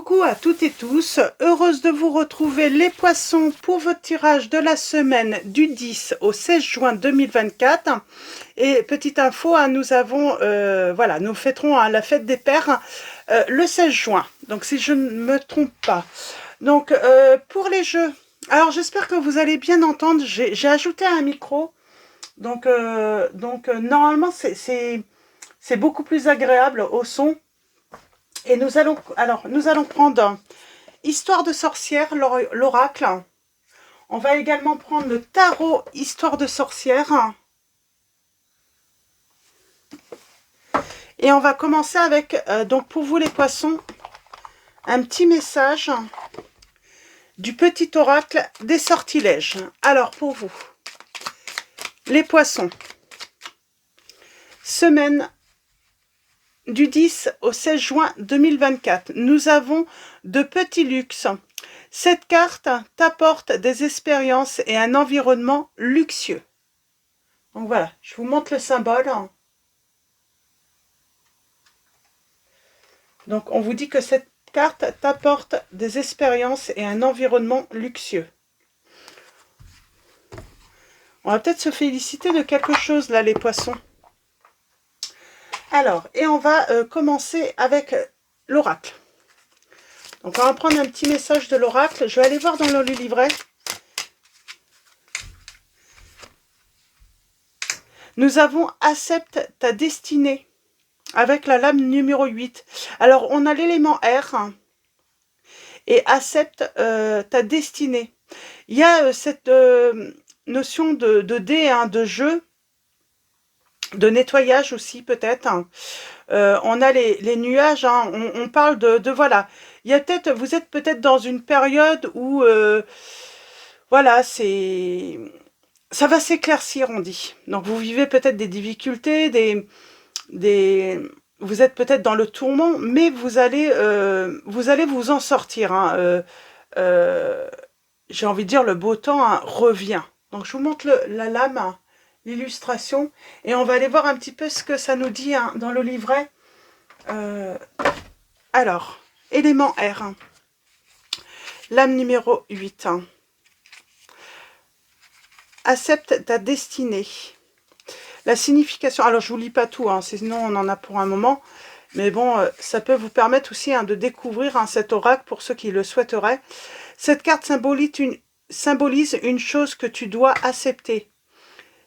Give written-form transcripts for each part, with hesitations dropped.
Coucou à toutes et tous, heureuse de vous retrouver les poissons pour votre tirage de la semaine du 10 au 16 juin 2024. Et petite info, hein, nous avons, voilà, nous fêterons la fête des pères le 16 juin, donc si je ne me trompe pas. Donc pour les jeux, alors j'espère que vous allez bien entendre, j'ai ajouté un micro, donc normalement c'est beaucoup plus agréable au son. Et nous allons prendre Histoire de sorcière, l'oracle. On va également prendre le tarot Histoire de sorcière. Et on va commencer avec, donc pour vous les poissons, un petit message du petit oracle des sortilèges. Alors pour vous, les poissons, semaine du 10 au 16 juin 2024, nous avons de petits luxes. Cette carte t'apporte des expériences et un environnement luxueux. Donc voilà, je vous montre le symbole. Donc on vous dit que cette carte t'apporte des expériences et un environnement luxueux. On va peut-être se féliciter de quelque chose là, les poissons. Alors, et on va commencer avec l'oracle. Donc on va prendre un petit message de l'oracle. Je vais aller voir dans le livret. Nous avons « Accepte ta destinée » avec la lame numéro 8. Alors on a l'élément R et « Accepte ta destinée ». Il y a cette notion de dé, hein, de jeu, de nettoyage aussi peut-être. On a les nuages, hein, on parle de voilà. Il y a peut-être, vous êtes peut-être dans une période où voilà, ça va s'éclaircir, on dit. Donc vous vivez peut-être des difficultés, vous êtes peut-être dans le tourment, mais vous allez vous en sortir. Hein. J'ai envie de dire, le beau temps, hein, revient. Donc je vous montre la lame, hein, l'illustration, et on va aller voir un petit peu ce que ça nous dit, hein, dans le livret. Alors, élément R, hein. Lame numéro 8. Hein. Accepte ta destinée. La signification, alors je vous lis pas tout, hein, sinon on en a pour un moment, mais bon, ça peut vous permettre aussi, hein, de découvrir, hein, cet oracle pour ceux qui le souhaiteraient. Cette carte symbolise une chose que tu dois accepter.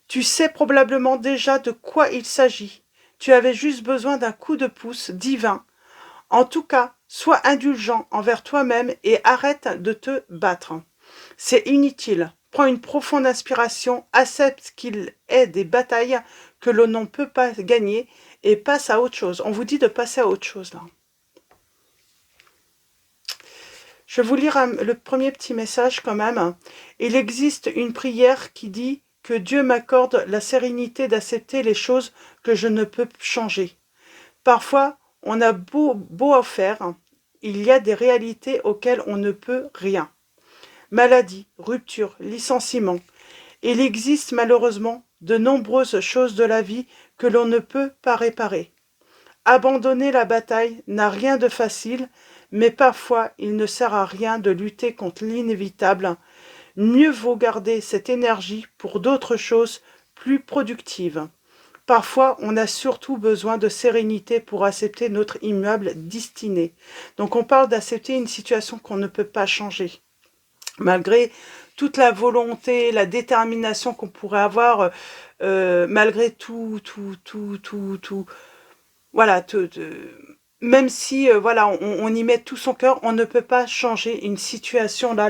Tu sais probablement déjà de quoi il s'agit. Tu avais juste besoin d'un coup de pouce divin. En tout cas, sois indulgent envers toi-même et arrête de te battre. C'est inutile. Prends une profonde inspiration, accepte qu'il est des batailles que l'on ne peut pas gagner et passe à autre chose. On vous dit de passer à autre chose là. Je vais vous lire le premier petit message quand même. Il existe une prière qui dit que Dieu m'accorde la sérénité d'accepter les choses que je ne peux changer. Parfois, on a beau en faire, il y a des réalités auxquelles on ne peut rien. Maladie, rupture, licenciement. Il existe malheureusement de nombreuses choses de la vie que l'on ne peut pas réparer. Abandonner la bataille n'a rien de facile, mais parfois il ne sert à rien de lutter contre l'inévitable. Mieux vaut garder cette énergie pour d'autres choses plus productives. Parfois, on a surtout besoin de sérénité pour accepter notre immuable destinée. Donc on parle d'accepter une situation qu'on ne peut pas changer. Malgré toute la volonté, la détermination qu'on pourrait avoir, malgré tout, voilà, même si voilà, on y met tout son cœur, on ne peut pas changer une situation là,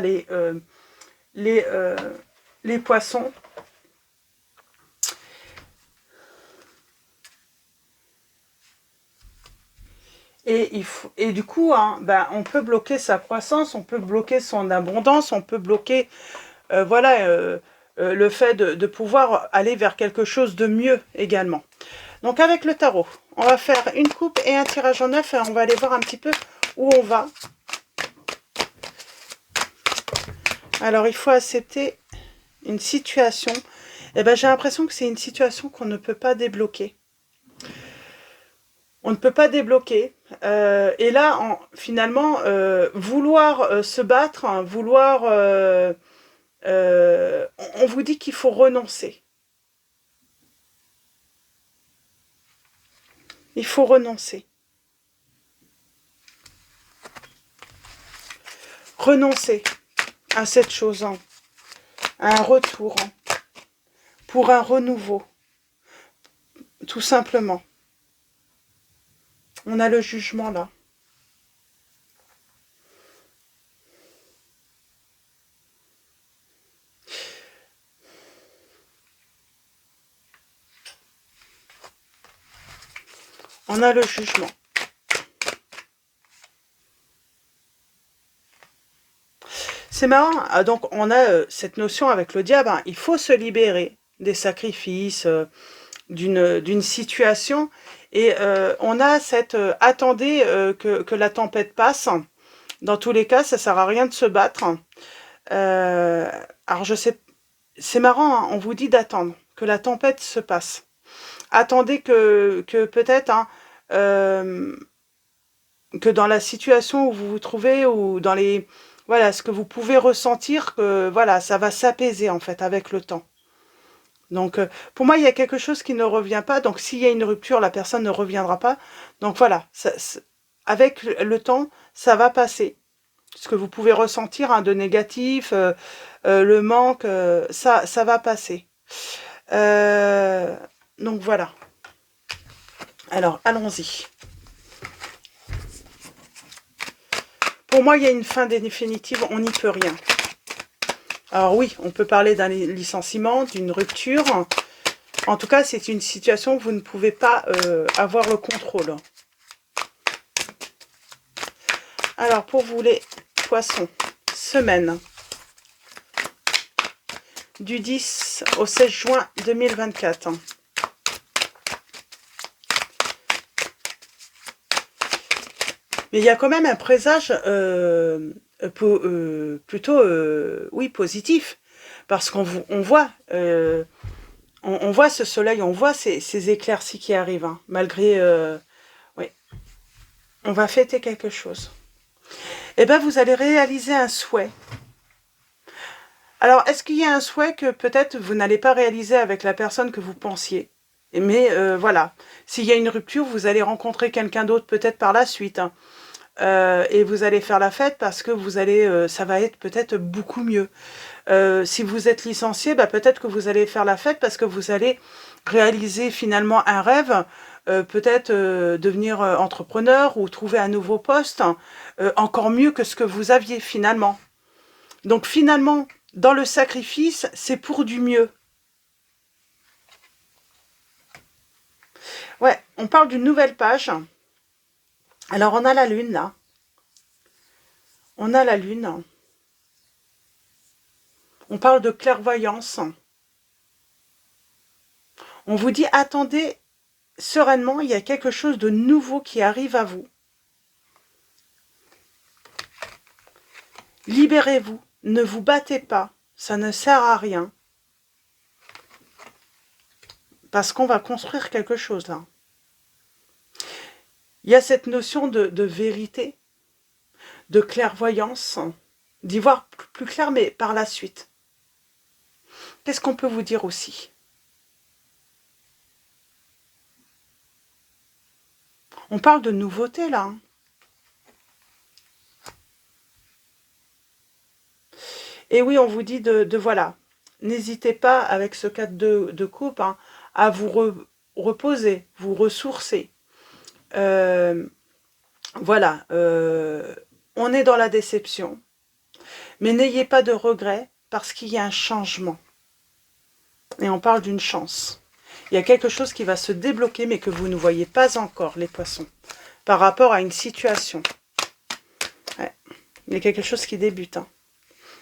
les poissons. Et du coup, hein, ben, on peut bloquer sa croissance, on peut bloquer son abondance, on peut bloquer voilà, le fait de pouvoir aller vers quelque chose de mieux également. Donc avec le tarot, on va faire une coupe et un tirage en 9 et on va aller voir un petit peu où on va. Alors il faut accepter une situation. Et ben, j'ai l'impression que c'est une situation qu'on ne peut pas débloquer. On ne peut pas débloquer. Et là, finalement, vouloir se battre, hein, vouloir... on vous dit qu'il faut renoncer. Il faut renoncer. Renoncer à cette chose, hein, à un retour, hein, pour un renouveau, tout simplement. On a le jugement là. On a le jugement. C'est marrant, donc on a cette notion avec le diable, hein, il faut se libérer des sacrifices, d'une situation, et on a cette attendez que la tempête passe. Dans tous les cas, ça sert à rien de se battre. Alors je sais, c'est marrant, hein, on vous dit d'attendre que la tempête se passe. Attendez que peut-être, hein, que dans la situation où vous vous trouvez, ou dans les... Voilà, ce que vous pouvez ressentir, que voilà, ça va s'apaiser en fait avec le temps. Donc, pour moi, il y a quelque chose qui ne revient pas. Donc, s'il y a une rupture, la personne ne reviendra pas. Donc, voilà, avec le temps, ça va passer. Ce que vous pouvez ressentir, hein, de négatif, le manque, ça va passer. Donc, voilà. Alors, allons-y. Pour moi, il y a une fin définitive, on n'y peut rien. Alors oui, on peut parler d'un licenciement, d'une rupture. En tout cas, c'est une situation où vous ne pouvez pas avoir le contrôle. Alors, pour vous les poissons, semaine du 10 au 16 juin 2024. Mais il y a quand même un présage plutôt, oui, positif. Parce qu'on voit... on voit ce soleil, on voit ces éclaircies qui arrivent, hein, malgré... oui, on va fêter quelque chose. Eh bien, vous allez réaliser un souhait. Alors, est-ce qu'il y a un souhait que peut-être vous n'allez pas réaliser avec la personne que vous pensiez? Mais voilà, s'il y a une rupture, vous allez rencontrer quelqu'un d'autre peut-être par la suite. Hein. Et vous allez faire la fête parce que vous allez, ça va être peut-être beaucoup mieux. Si vous êtes licencié, bah, peut-être que vous allez faire la fête parce que vous allez réaliser finalement un rêve, peut-être devenir entrepreneur ou trouver un nouveau poste, encore mieux que ce que vous aviez finalement. Donc finalement, dans le sacrifice, c'est pour du mieux. Ouais, on parle d'une nouvelle page. Alors on a la lune là. On a la lune. On parle de clairvoyance. On vous dit, attendez sereinement, il y a quelque chose de nouveau qui arrive à vous. Libérez-vous, ne vous battez pas, ça ne sert à rien. Parce qu'on va construire quelque chose là. Il y a cette notion de vérité, de clairvoyance, d'y voir plus clair, mais par la suite. Qu'est-ce qu'on peut vous dire aussi? On parle de nouveauté là. Et oui, on vous dit de voilà, n'hésitez pas avec ce cadre de coupe, hein, à vous reposer, vous ressourcer. Voilà, on est dans la déception, mais n'ayez pas de regrets parce qu'il y a un changement. Et on parle d'une chance. Il y a quelque chose qui va se débloquer, mais que vous ne voyez pas encore, les poissons, par rapport à une situation. Ouais. Il y a quelque chose qui débute. Hein.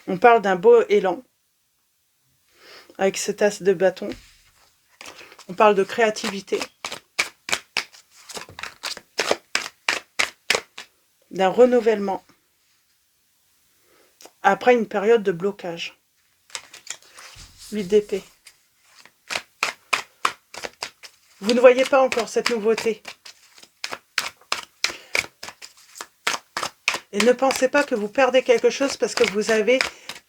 On parle d'un beau élan, avec cet as de bâton. On parle de créativité. D'un renouvellement. Après une période de blocage. 8 d'épée. Vous ne voyez pas encore cette nouveauté. Et ne pensez pas que vous perdez quelque chose parce que vous avez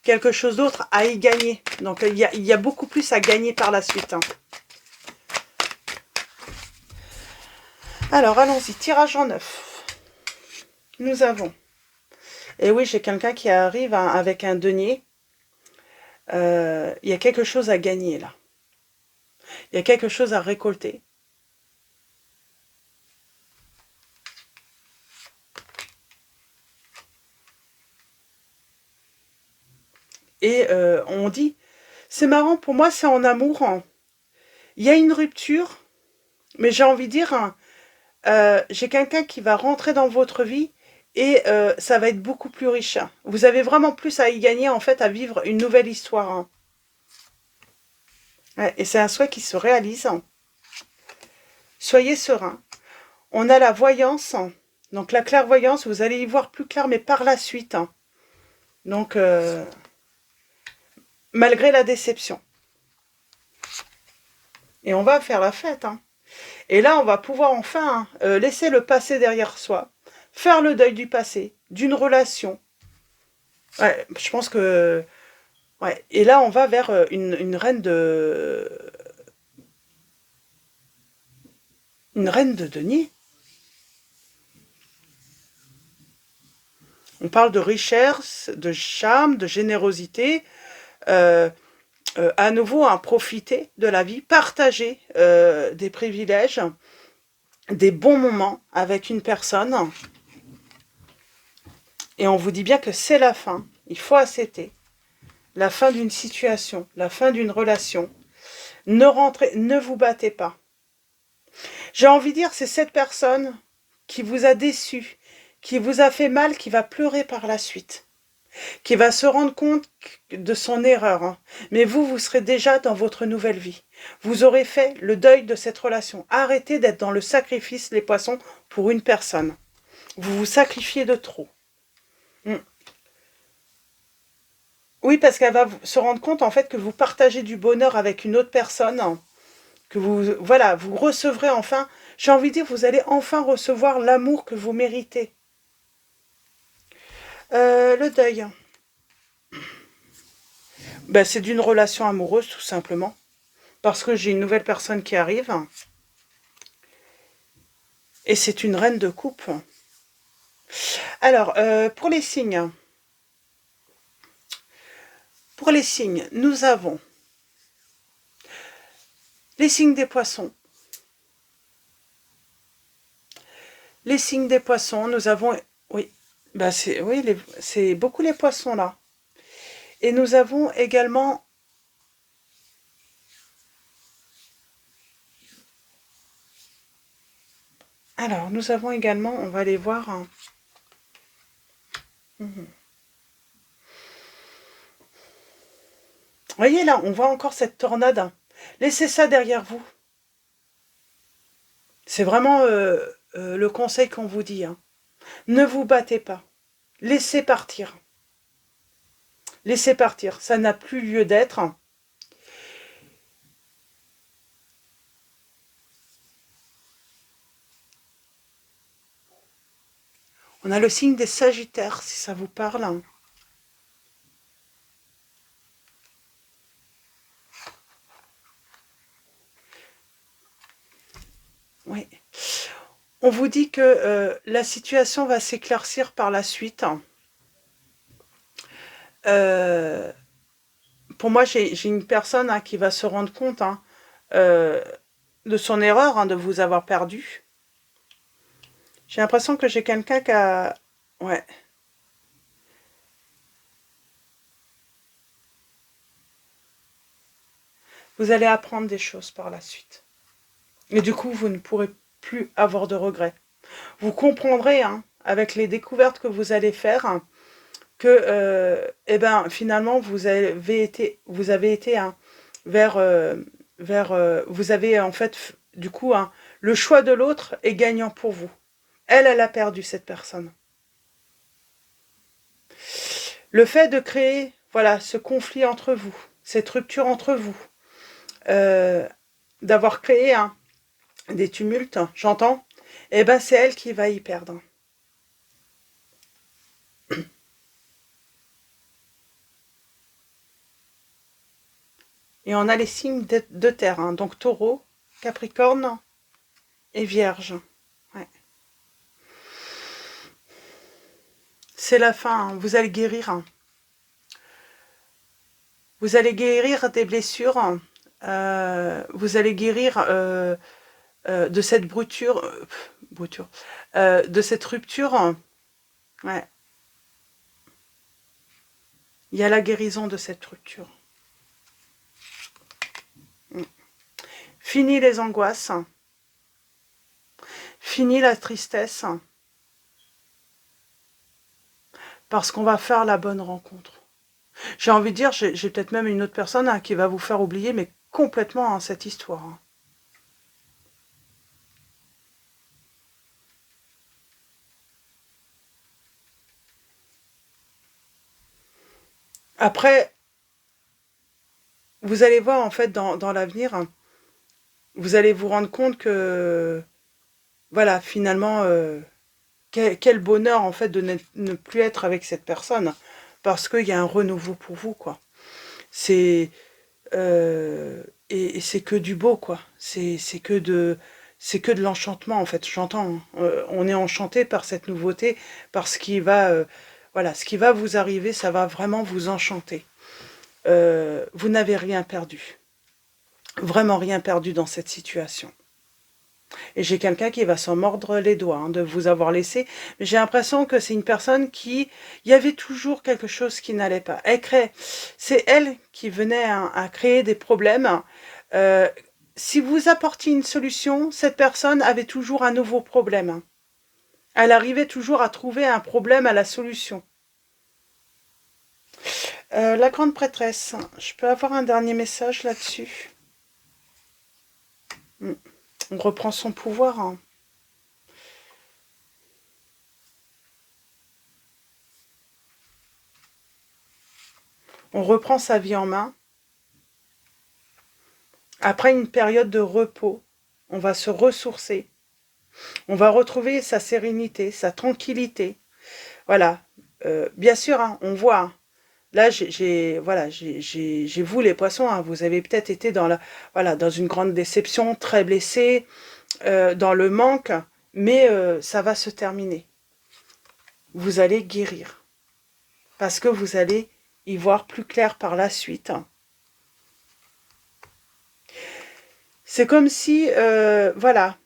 quelque chose d'autre à y gagner. Donc, il y a beaucoup plus à gagner par la suite. Hein. Alors, allons-y. Tirage en 9. Nous avons... Et oui, j'ai quelqu'un qui arrive hein, avec un denier. Il y a quelque chose à gagner, là. Il y a quelque chose à récolter. Et on dit, c'est marrant, pour moi, c'est en amour. Hein. Il y a une rupture, mais j'ai envie de dire, hein, j'ai quelqu'un qui va rentrer dans votre vie et ça va être beaucoup plus riche. Vous avez vraiment plus à y gagner, en fait, à vivre une nouvelle histoire. Hein. Ouais, et c'est un souhait qui se réalise. Hein. Soyez serein. On a la voyance, hein. Donc la clairvoyance, vous allez y voir plus clair, mais par la suite. Hein. Donc, malgré la déception. Et on va faire la fête. Hein. Et là, on va pouvoir enfin laisser le passé derrière soi, faire le deuil du passé, d'une relation. Ouais, je pense que... Ouais. Et là, on va vers une reine de... Une reine de denier. On parle de richesse, de charme, de générosité. Euh, à nouveau, profiter de la vie, partager des privilèges, des bons moments avec une personne. Et on vous dit bien que c'est la fin. Il faut accepter. La fin d'une situation, la fin d'une relation. Ne rentrez, ne vous battez pas. J'ai envie de dire, c'est cette personne qui vous a déçu, qui vous a fait mal, qui va pleurer par la suite, qui va se rendre compte de son erreur. Hein. Mais vous, vous serez déjà dans votre nouvelle vie. Vous aurez fait le deuil de cette relation. Arrêtez d'être dans le sacrifice, les poissons, pour une personne. Vous vous sacrifiez de trop. Oui, parce qu'elle va se rendre compte, en fait, que vous partagez du bonheur avec une autre personne, que vous, voilà, vous recevrez enfin, j'ai envie de dire, vous allez enfin recevoir l'amour que vous méritez. Le deuil. Ben, c'est d'une relation amoureuse, tout simplement. Parce que j'ai une nouvelle personne qui arrive. Et c'est une reine de coupe. Alors, pour les signes. Pour les signes, nous avons les signes des poissons. Les signes des poissons, nous avons... Oui, ben c'est beaucoup les poissons, là. Et nous avons également... Alors, nous avons également, on va aller voir... Hein. Voyez là, on voit encore cette tornade. Hein. Laissez ça derrière vous. C'est vraiment le conseil qu'on vous dit. Hein. Ne vous battez pas. Laissez partir. Laissez partir. Ça n'a plus lieu d'être. On a le signe des Sagittaires, si ça vous parle. Hein. Oui. On vous dit que la situation va s'éclaircir par la suite. Pour moi, j'ai une personne hein, qui va se rendre compte hein, de son erreur, hein, de vous avoir perdu. J'ai l'impression que j'ai quelqu'un qui a... Ouais. Vous allez apprendre des choses par la suite. Et du coup, vous ne pourrez plus avoir de regrets. Vous comprendrez, hein, avec les découvertes que vous allez faire, hein, que eh ben, finalement, vous avez été hein, vous avez en fait, du coup, hein, le choix de l'autre est gagnant pour vous. Elle a perdu cette personne. Le fait de créer, voilà, ce conflit entre vous, cette rupture entre vous, d'avoir créé hein, des tumultes, j'entends, eh ben c'est elle qui va y perdre. Et on a les signes de terre, hein, donc Taureau, Capricorne et Vierge. Ouais. C'est la fin, hein. Vous allez guérir. Hein. Vous allez guérir des blessures. Vous allez guérir de cette de cette rupture. Ouais. Il y a la guérison de cette rupture. Fini les angoisses. Fini la tristesse. Parce qu'on va faire la bonne rencontre. J'ai envie de dire, j'ai peut-être même une autre personne hein, qui va vous faire oublier, mais complètement hein, cette histoire. Hein. Après, vous allez voir en fait dans l'avenir, hein, vous allez vous rendre compte que, voilà, finalement, quel bonheur en fait de ne plus être avec cette personne, parce qu'il y a un renouveau pour vous, quoi. C'est et c'est que du beau, quoi. C'est que de l'enchantement, en fait. J'entends. Hein. On est enchanté par cette nouveauté, par ce qui va, voilà, ce qui va vous arriver, ça va vraiment vous enchanter. Vous n'avez rien perdu. Vraiment rien perdu dans cette situation. Et j'ai quelqu'un qui va s'en mordre les doigts hein, de vous avoir laissé. Mais j'ai l'impression que c'est une personne qui... Il y avait toujours quelque chose qui n'allait pas. C'est elle qui venait hein, à créer des problèmes. Si vous apportiez une solution, cette personne avait toujours un nouveau problème. Elle arrivait toujours à trouver un problème à la solution. La grande prêtresse, je peux avoir un dernier message là-dessus? On reprend son pouvoir. Hein. On reprend sa vie en main. Après une période de repos, on va se ressourcer. On va retrouver sa sérénité, sa tranquillité. Voilà. Bien sûr, hein, on voit. Hein. Là, voilà, j'ai vous les poissons. Hein, vous avez peut-être été dans une grande déception, très blessé, dans le manque, mais ça va se terminer. Vous allez guérir parce que vous allez y voir plus clair par la suite. C'est comme si, voilà.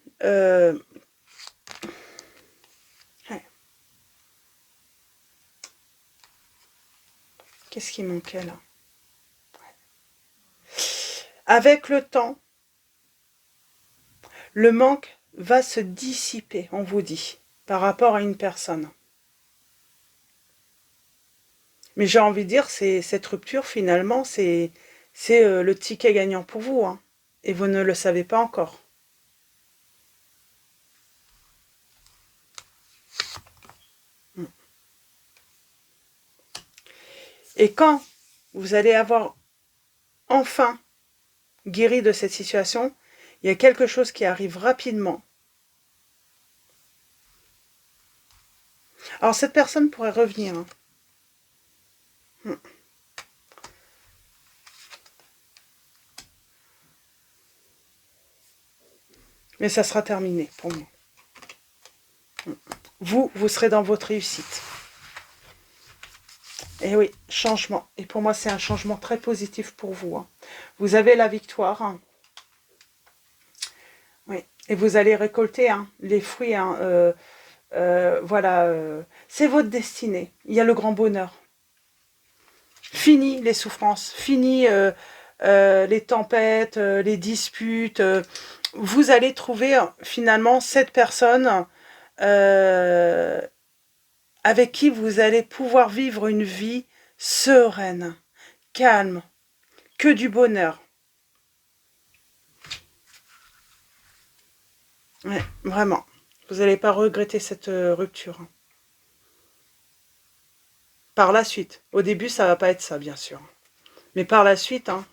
Qu'est-ce qui manquait là? Avec le temps, le manque va se dissiper, on vous dit, par rapport à une personne. Mais j'ai envie de dire, cette rupture, finalement, c'est le ticket gagnant pour vous. Hein, et vous ne le savez pas encore. Et quand vous allez avoir enfin guéri de cette situation, il y a quelque chose qui arrive rapidement. Alors cette personne pourrait revenir. Hein. Mais ça sera terminé pour moi. Vous serez dans votre réussite. Et oui, changement. Et pour moi, c'est un changement très positif pour vous. Hein. Vous avez la victoire. Hein. Oui. Et vous allez récolter hein, les fruits. Hein, voilà. C'est votre destinée. Il y a le grand bonheur. Fini les souffrances. Fini les tempêtes, les disputes. Vous allez trouver finalement cette personne avec qui vous allez pouvoir vivre une vie sereine, calme, que du bonheur. Ouais, vraiment. Vous n'allez pas regretter cette rupture. Par la suite. Au début, ça va pas être ça, bien sûr. Mais par la suite, hein,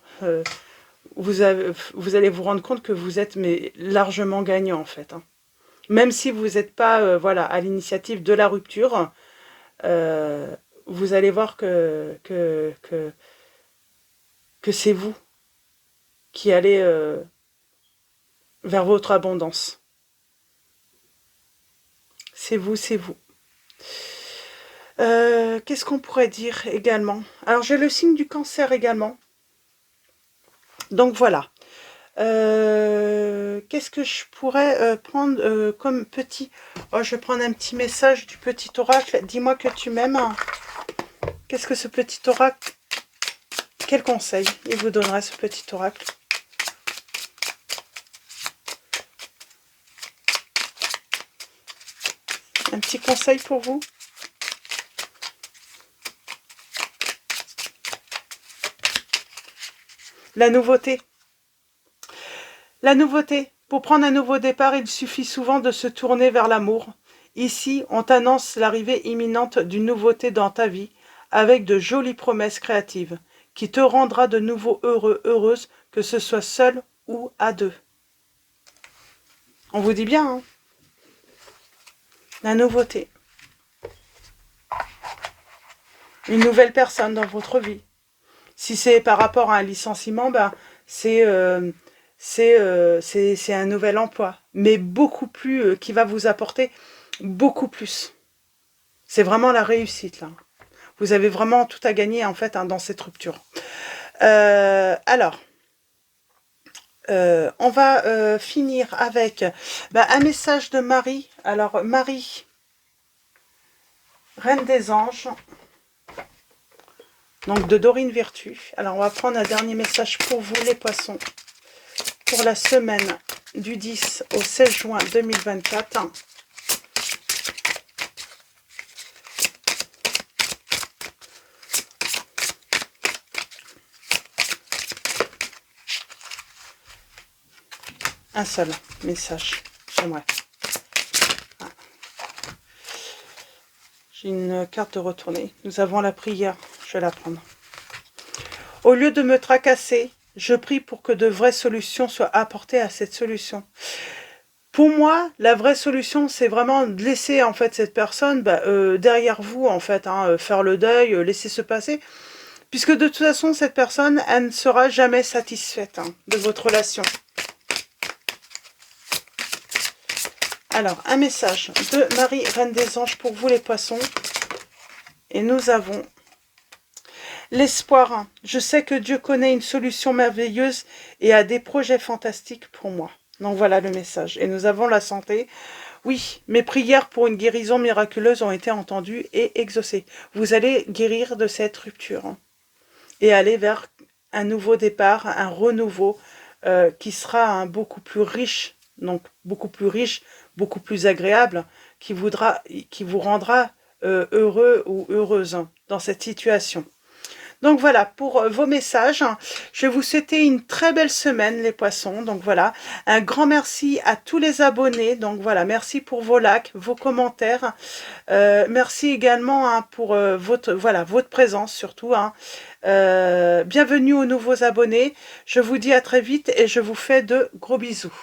vous allez vous rendre compte que vous êtes mais, largement gagnant, en fait. Hein. Même si vous n'êtes pas voilà, à l'initiative de la rupture, vous allez voir que c'est vous qui allez vers votre abondance. C'est vous, c'est vous. Qu'est-ce qu'on pourrait dire également? Alors, j'ai le signe du cancer également. Donc, voilà. Qu'est-ce que je pourrais prendre comme petit... Oh, je vais prendre un petit message du petit oracle. Dis-moi que tu m'aimes. Qu'est-ce que ce petit oracle... Quel conseil il vous donnerait, ce petit oracle? Un petit conseil pour vous? La nouveauté. La nouveauté. Pour prendre un nouveau départ, il suffit souvent de se tourner vers l'amour. Ici, on t'annonce l'arrivée imminente d'une nouveauté dans ta vie, avec de jolies promesses créatives, qui te rendra de nouveau heureux, heureuse, que ce soit seul ou à deux. On vous dit bien, hein? La nouveauté. Une nouvelle personne dans votre vie. Si c'est par rapport à un licenciement, ben, c'est un nouvel emploi, mais beaucoup plus, qui va vous apporter beaucoup plus. C'est vraiment la réussite, là. Vous avez vraiment tout à gagner, en fait, hein, dans cette rupture. Alors, on va finir avec un message de Marie. Alors, Marie, Reine des Anges, donc de Dorine Virtue. Alors, on va prendre un dernier message pour vous, les poissons, pour la semaine du 10 au 16 juin 2024. Un seul message, j'aimerais. J'ai une carte de retourner. Nous avons la prière, je vais la prendre. Au lieu de me tracasser, je prie pour que de vraies solutions soient apportées à cette solution. Pour moi, la vraie solution, c'est vraiment de laisser en fait cette personne derrière vous, en fait, hein, faire le deuil, laisser se passer. Puisque de toute façon, cette personne, elle ne sera jamais satisfaite de votre relation. Alors, un message de Marie, Reine des Anges, pour vous les poissons. Et nous avons l'espoir. Je sais que Dieu connaît une solution merveilleuse et a des projets fantastiques pour moi. Donc voilà le message. Et nous avons la santé. Oui, mes prières pour une guérison miraculeuse ont été entendues et exaucées. Vous allez guérir de cette rupture et aller vers un nouveau départ, un renouveau qui sera beaucoup plus riche, donc beaucoup plus riche, beaucoup plus agréable, qui vous rendra heureux ou heureuse dans cette situation. Donc voilà, pour vos messages, je vais vous souhaiter une très belle semaine, les poissons. Donc voilà, un grand merci à tous les abonnés. Donc voilà, merci pour vos likes, vos commentaires. Merci également pour votre présence surtout. Bienvenue aux nouveaux abonnés. Je vous dis à très vite et je vous fais de gros bisous.